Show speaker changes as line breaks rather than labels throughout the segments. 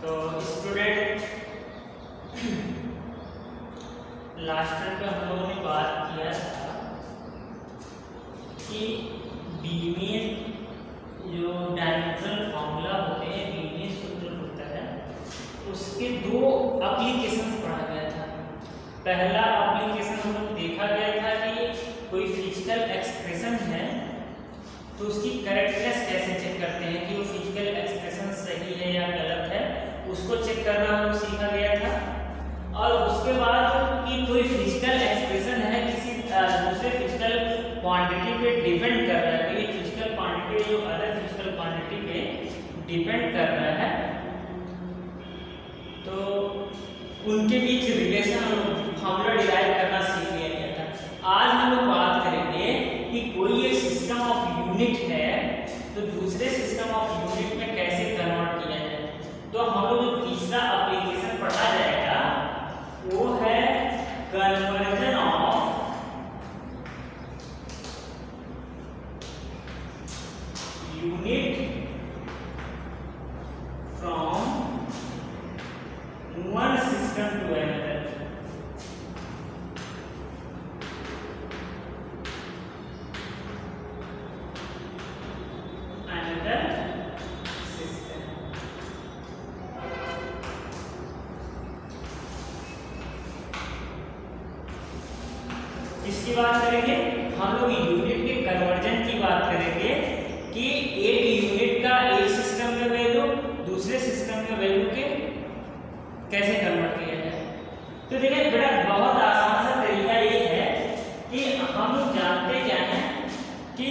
तो student last time पे हम लोगों ने बात किया था कि बीमीय जो डायमेंशनल फॉर्मूला होते हैं, बीमीय सूत्र होता है, उसके दो एप्लीकेशंस पढ़ा गया था। पहला एप्लीकेशन हम लोग देखा गया था कि कोई फिजिकल एक्सप्रेशन है तो उसकी करेक्टनेस कैसे चेक करते हैं कि वो फिजिकल एक्सप्रेशन सही है या गलत है, उसको चेक करना हम सीखा गया था। और उसके बाद कि कोई फिजिकल एक्सप्रेशन है किसी दूसरे फिजिकल क्वांटिटी पे डिपेंड कर रहा है, तो ये फिजिकल क्वांटिटी जो अदर फिजिकल क्वांटिटी पे डिपेंड कर रहा है, तो उनके बीच रिलेशन फॉर्मूला डिराइव करना सीख लिया था। आज हम लोग बात करेंगे कि कोई एक सिस्टम ऑफ यूनिट है तो दूसरे सिस्टम ऑफ यूनिट में कैसे कन्वर्ट किया जाए। तो हम लोग जो तीसरा एप्लीकेशन पढ़ा जाएगा वो है conversion of unit from one system to another. किसकी बात करेंगे? हम लोग यूनिट के कन्वर्जन की बात करेंगे कि एक यूनिट का एक सिस्टम में वैल्यू दूसरे सिस्टम में वैल्यू के कैसे कन्वर्ट किया जाए। तो देखिए बेटा बहुत आसान सा तरीका ये है कि हम लोग जानते क्या है कि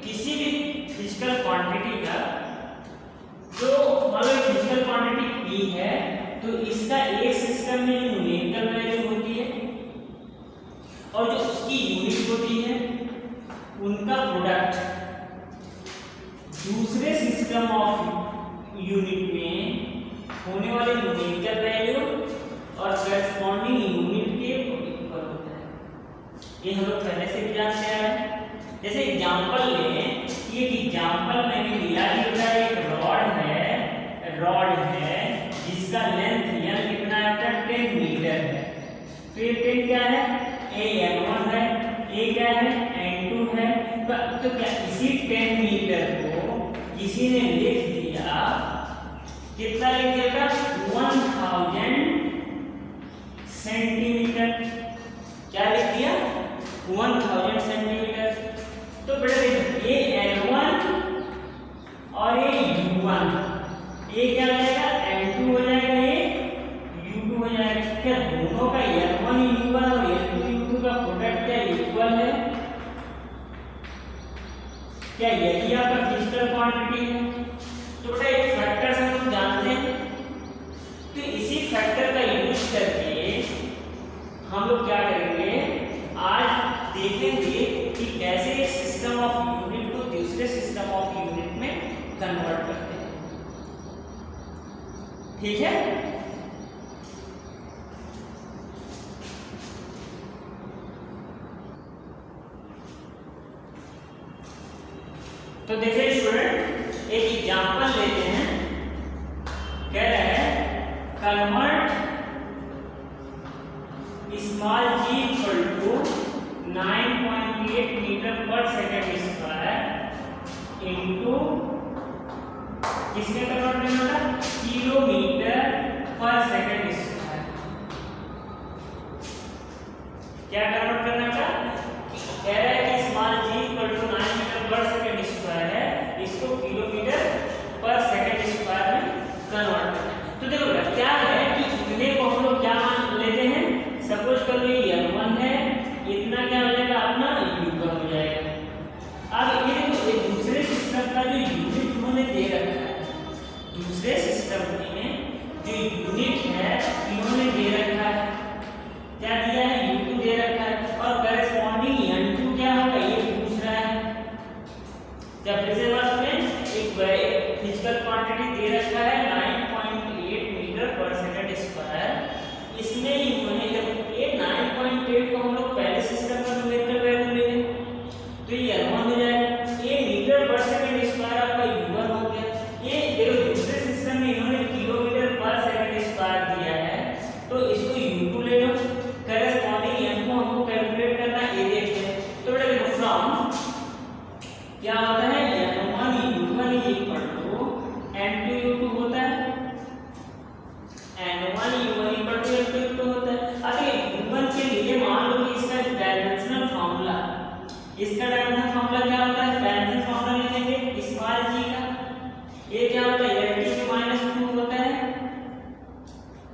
किसी भी फिजिकल क्वांटिटी का जो मतलब फिजिकल क्वांटिटी P है तो इसका एक सिस्टम में न्यूमेरिकल वैल्यू होती है और जो उसकी यूनिट होती है उनका प्रोडक्ट दूसरे सिस्टम ऑफ यूनिट में होने वाले न्यूमेरिकल वैल्यू और करस्पॉन्डिंग यूनिट के इक्वल होता है। ये हम लोग पहले से भी जानते हैं। जैसे एग्जांपल लें, ये एग्जांपल मैंने लिया कि एक रॉड है जिसका लेंथ L कितना है? 10 मीटर है। तो ये 10 क्या है? N1 है, A क्या है? N2 है। तो क्या इसी 10 मीटर को किसी ने लिख दिया, कितना लिख दिया? 1000 सेंटीमीटर। क्या लिख दिया? 1000 सेंटीमीटर। तो बेटा देखो ये N1 और ये U1, ये क्या हो जाएगा? N2 हो जाएगा, ये U2 हो जाएगा। क्या दोनों का N1 U1 और N2 U2 का प्रोडक्ट क्या इक्वल है? क्या यही आपका फिजिकल क्वांटिटी है? तो बेटा एक फैक्टर से हम जानते हैं, तो इसी फैक्टर का यूज करके हम लोग क्या करेंगे, आज देखेंगे कि कैसे एक सिस्टम ऑफ यूनिट को दूसरे सिस्टम ऑफ यूनिट में कन्वर्ट करते हैं। ठीक है? तो देखिए स्टूडेंट एक एग्जांपल लेते हैं। कह रहा है convert small g equal to 9.8 metre per second square into किसके कन्वर्ट करना होगा? किलोमीटर पर सेकेंड स्क्वायर। क्या कन्वर्ट करना होगा? कह रहा है कि small g equal to 9 metre per second square है, इसको किलोमीटर पर सेकेंड स्क्वायर में कन्वर्ट करना है। तो देखो क्या है कि इतने को हम लोग क्या मान लेते हैं? सपोज करो ये N1 है, इतना क्या हो जाएगा? अपना U1 हो जाएगा। अब ये देखो ये दूसरे सिस्टम का जो यूनिट उन्होंने दे रखा है, दूसरे सिस्टम में जो यूनिट है इन्होंने दे रखा है, क्या दिया है? U2 दे रखा है और करस्पॉन्डिंग N2 क्या होगा? ये पूछ रहा है। जब जैसे बस में एक फिजिकल क्वांटिटी दे रखा है 9.8 मीटर पर सेकंड स्क्वायर, इसमें इन्होंने जब ये 9.8 को हम लोग पहले सिस्टम का न्यूमेरिकल वैल्यू ले लें तो ये N1 हो जाएगा, ये मीटर पर सेकंड स्क्वायर आपका U1 हो गया। ये देखो दूसरे सिस्टम में इन्होंने किलोमीटर पर इसका डायमेंशन फॉर्मूला क्या होता है? डायमेंशन फॉर्मूला लिखेंगे स्मॉल जी का, ये क्या होता है Lt में -2 होता है।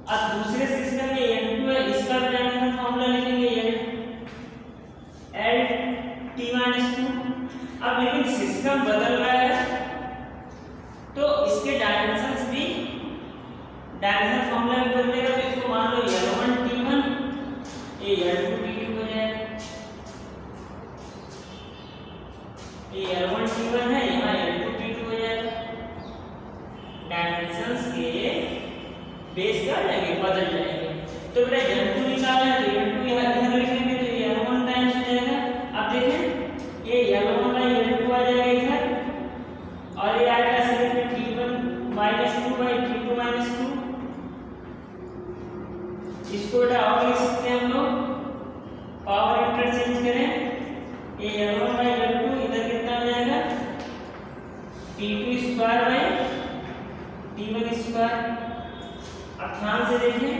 अब दूसरे सिस्टम में N2 है, इसका डायमेंशन फॉर्मूला लिखेंगे Lt-2। अब लेकिन सिस्टम बदल रहा है तो इसके डायमेंशंस भी डायमेंशन फॉर्मूला भी बदलेगा। तो इसको मान लो L1T1 ये L2T2 हो जाएगा। ये L1T1 है, यहाँ L2T2 हो जाएगा। डायमेंशंस के बेस क्या जाएंगे, बदल जाएंगे। तो बेटा L2 निकालना है तो L2 यहाँ इधर लिखेंगे तो ये L1 टाइम्स हो जाएगा। अब देखें ये L1 का L2 आ जाएगा इधर और ये आएगा सिर्फ T1 -2 by T2 -2। इसको बेटा और लिख सकते हैं हम लोग, पावर इंटरचेंज करें, ये L1 by L2 इधर कितना हो जाएगा T2 square by T1 square. अब ध्यान से देखें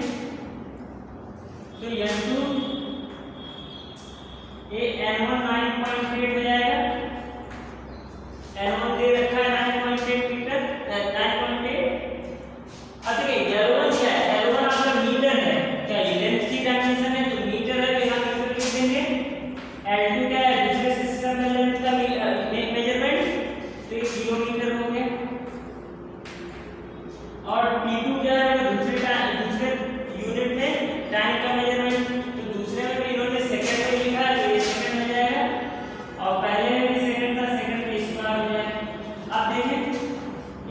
तो L2 ये L1 9.8 हो जाएगा। L1 दे रखा है 9.8 मीटर 9.8। अब देखिए L1 क्या है, L1 आपका मीटर है, क्या ये लेंथ की डायमेंशन है तो मीटर है, तो यहाँ मीटर लिख देंगे। L2 क्या है, दूसरे सिस्टम में लेंथ का मेजरमेंट, तो ये किलोमीटर हो गया। और T2 क्या है, दूसरे यूनिट में टाइम का मेजरमेंट, तो दूसरे में भी इन्होंने सेकंड में लिखा है तो ये सेकंड हो जाएगा और पहले में भी सेकंड था, सेकंड में स्क्वायर हो जाएगा। अब देखें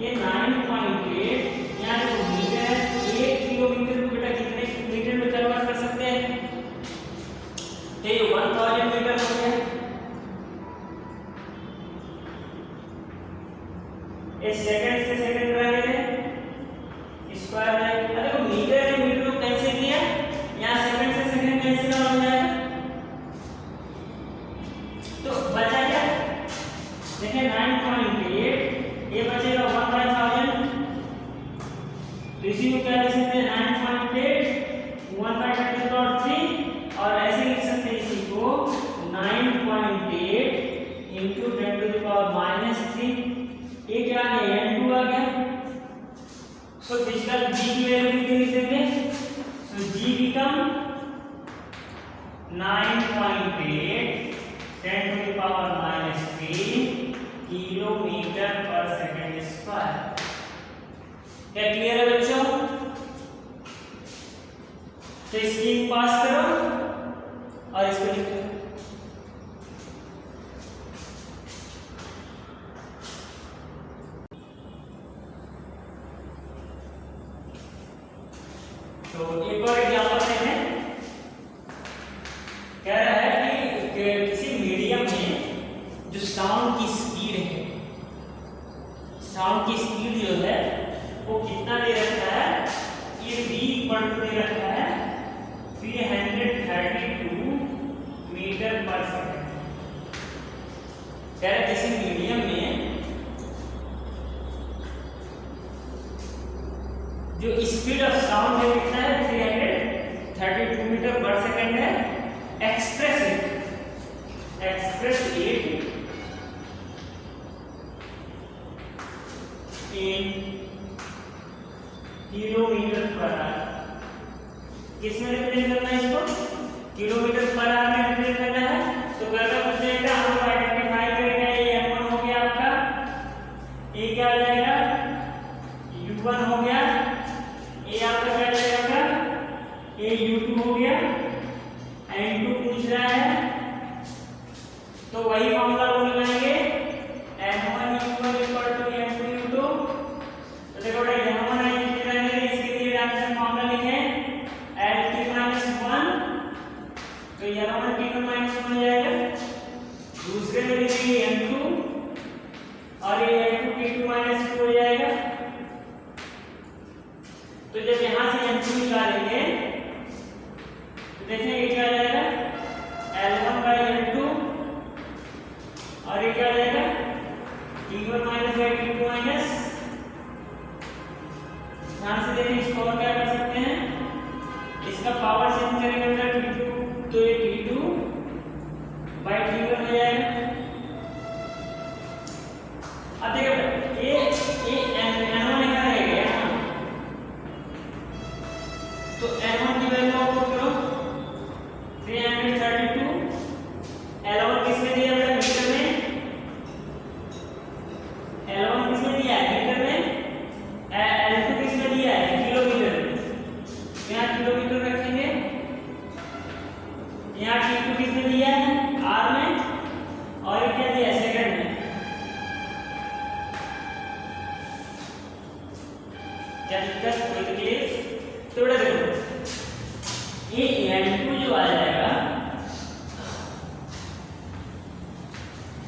ये 9.8 यहाँ देखो मीटर है, 1 किलोमीटर को बेटा कितने मीटर में कन्वर्ट कर सकते हैं, तो ये 1000 मीटर हो गया। ये सेकंड से सेकंड रह गए स्क्वायर है। देखो मीटर से मीटर को कैंसिल किया, यहाँ सेकंड से सेकंड कैंसिल हो जाएगा तो बचा क्या, देखिए 9.8 ये बचेगा 1/1000। तो इसी को क्या लिख सकते हैं 9.8 1/10⁻³ और ऐसे लिख सकते हैं इसी को 9.8 into 10⁻⁻3। ये क्या आ गया N2 आ गया। So फिजिकल G की वैल्यू कितनी लिख देंगे, so G become 9.8 10⁻⁻3 किलोमीटर पर सेकंड स्क्वायर। क्या क्लियर है बच्चों? तो स्क्रीन पास करो और इसको लिखो। तो एक और एग्जांपल देखें, कह रहा है कि किसी मीडियम में जो साउंड की स्पीड है, साउंड की स्पीड जो है वो कितना दे रखा है, ये v इक्वल दे रखा है 332 मीटर पर सेकंड। कह रहा है किसी मीडियम में जो स्पीड ऑफ साउंड है कितना है 332 मीटर पर सेकंड है। Express it in kilometre per hour. किसमें रिप्रेजेंट करना है इसको, किलोमीटर पर आवर में रिप्रेजेंट करना है। तो क्या कुछ देगा, हम लोग आइडेंटिफाई करेंगे। ये M1 हो गया आपका, ये क्या आ जाएगा U1 हो गया, ये आपका क्या जाएगा, ये U2 हो गया। N2 पूछ रहा है तो वही फॉर्मूला को लगाएंगे M1U1 M2U2। तो देखो बेटा M1 है कितने रहेंगे, इसके लिए डायमेंशन फॉर्मूला लिखें Lt-1, तो L1 T1 -1 हो जाएगा। दूसरे में लिखेंगे M2 और ये M2 T2 -2 हो जाएगा। तो जब यहां से M2 निकालेंगे तो देखें ये क्या आ जाएगा L1/L2 और ये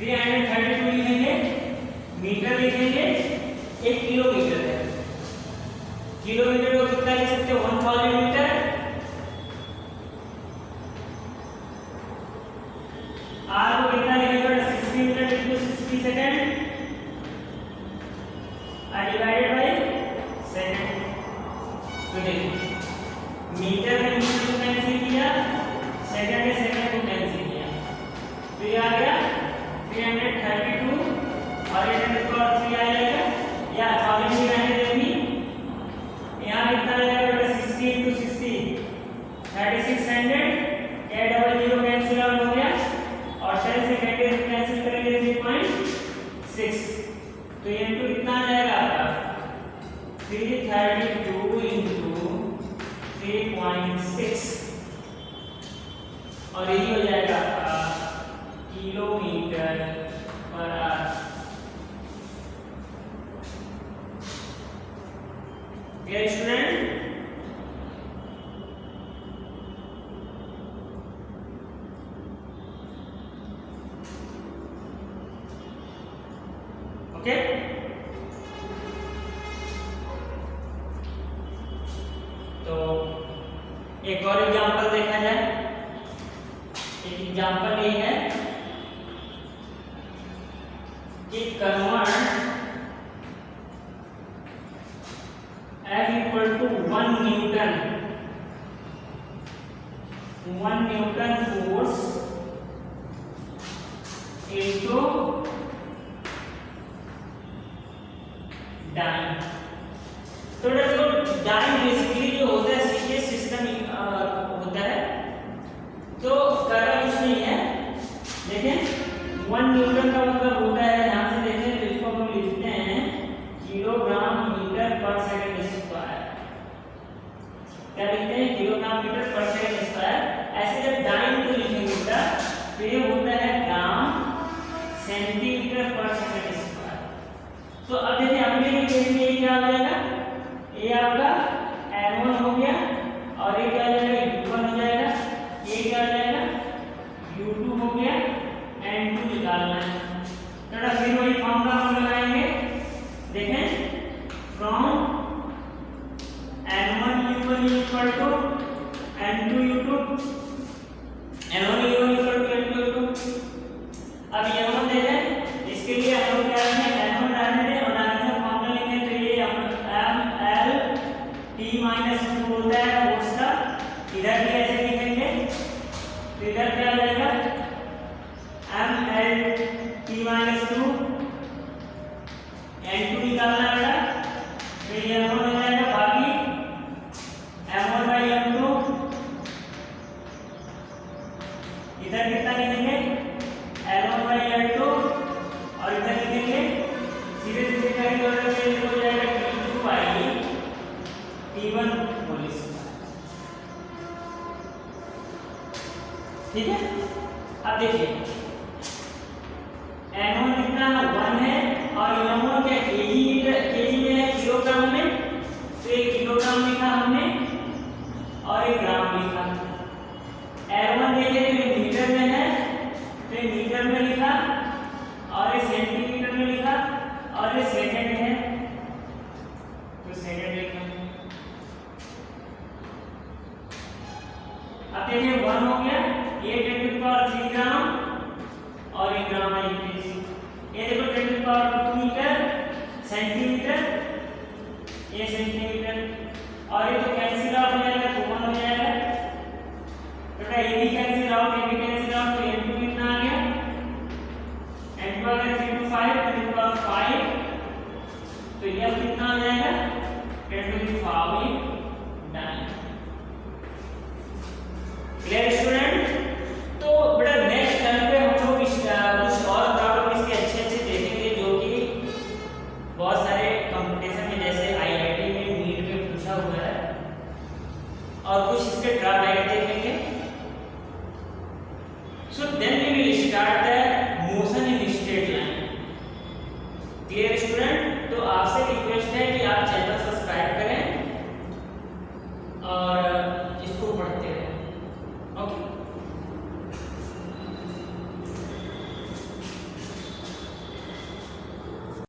332 लिखेंगे, मीटर लिखेंगे, 1 किलोमीटर है। किलोमीटर को कितना लिख सकते हो, 1000 मीटर। आर को कितना लिखेंगे, 60 metre into 60 second divided by second. तो देखिए मीटर में मीटर को कैंसिल किया, सेकंड में सेकंड को कैंसिल किया, तो ये आ गया 332 और 800 को 3 आ जाएगा, या 1000 की वैल्यू देखी यहाँ कितना आ जाएगा, 60 into 60 3600, 800 कैंसिल आउट हो गया और 10 से कैंसिल करेंगे 3.6, तो ये इनटू कितना आ जाएगा आपका 332 into 3.6 और यही हो जाएगा आपका kilometre per hour. Clear student? Okay, तो एक और एग्जांपल देखा जाए। एक एग्जांपल ये है कि convert F equal to 1 Newton force into dyne. तो देखो डाइन बेसिकली जो होता है सीधे सिस्टम होता है, तो करना कुछ नहीं है। देखें 1 न्यूटन का मतलब होता है, यहाँ से देखें तो इसको हम लिखते हैं किलोग्राम मीटर पर सेकंड स्क्वायर। क्या लिखते हैं, किलोग्राम मीटर पर सेकंड स्क्वायर। ऐसे जब डाइन को लिखेंगे तो ये होता है ग्राम सेंटीमीटर पर सेकंड स्क्वायर। तो अब देखिए अपने केस में ये क्या हो जाएगा, ये आपका N1 हो गया और ये क्या हो जाएगा, U1 हो जाएगा, ये क्या हो जाएगा, U2 हो गया, N2 निकालना है। तो फिर वही फॉर्मूला हम लगाएंगे। देखें from N1 U1 equal to N2 U2, N1 U1 equal to N2 U2। अब N1 देखें, इसके लिए हम लोग क्या रखें, N1 डालने दें और डालने से फॉर्मूला लिखें, तो ये ML T माइनस 2 होता है फोर्स का। इधर भी ऐसे लिखेंगे, तो इधर क्या हो जाएगा, ML T माइनस 2 N2 निकालना है, तो ये M1 हो जाएगा, बाकी M1 by M2। इधर कितना लिखेंगे, L1 by L2 और इधर लिखेंगे सीधे सीधे करेंगे और ये हो जाएगा T2 by T1 whole square. ठीक है, अब देखिए N1 कितना है, 1 है और M1 क्या केजी में है, किलोग्राम में, तो ये किलोग्राम लिखा हमने और ये ग्राम लिखा। L1 देखिए तो ये मीटर में है, तो ये मीटर में लिखा और ये सेंटीमीटर में लिखा और ये सेकंड है, तो सेकंड लिखा। अब देखिए 1 हो गया, ये 10⁻³ ग्राम और ये ग्राम है, ये देखो 10⁻² मीटर सेंटीमीटर, ये सेंटीमीटर और ये तो कैंसिल आउट हो जाएगा, तो 1 हो जाएगा। बेटा ये भी कैंसिल आउट, ये भी कैंसिल आउट, तो N2 कितना आ गया, N2 आ गया 3 to 5, 10⁵, तो ये अब कितना आ जाएगा, 10⁵9। Clear student? तो बेटा नेक्स्ट टाइम पे हम लोग कुछ और प्रॉब्लम इसके अच्छे देखेंगे, जो कि बहुत सारे कंपटीशन में जैसे IIT में, नीट में पूछा हुआ है, और कुछ इसके ड्रॉबैक देखेंगे। So then we will start the motion in straight line. Clear student? तो आपसे रिक्वेस्ट है कि आप चैनल सब्सक्राइब करें और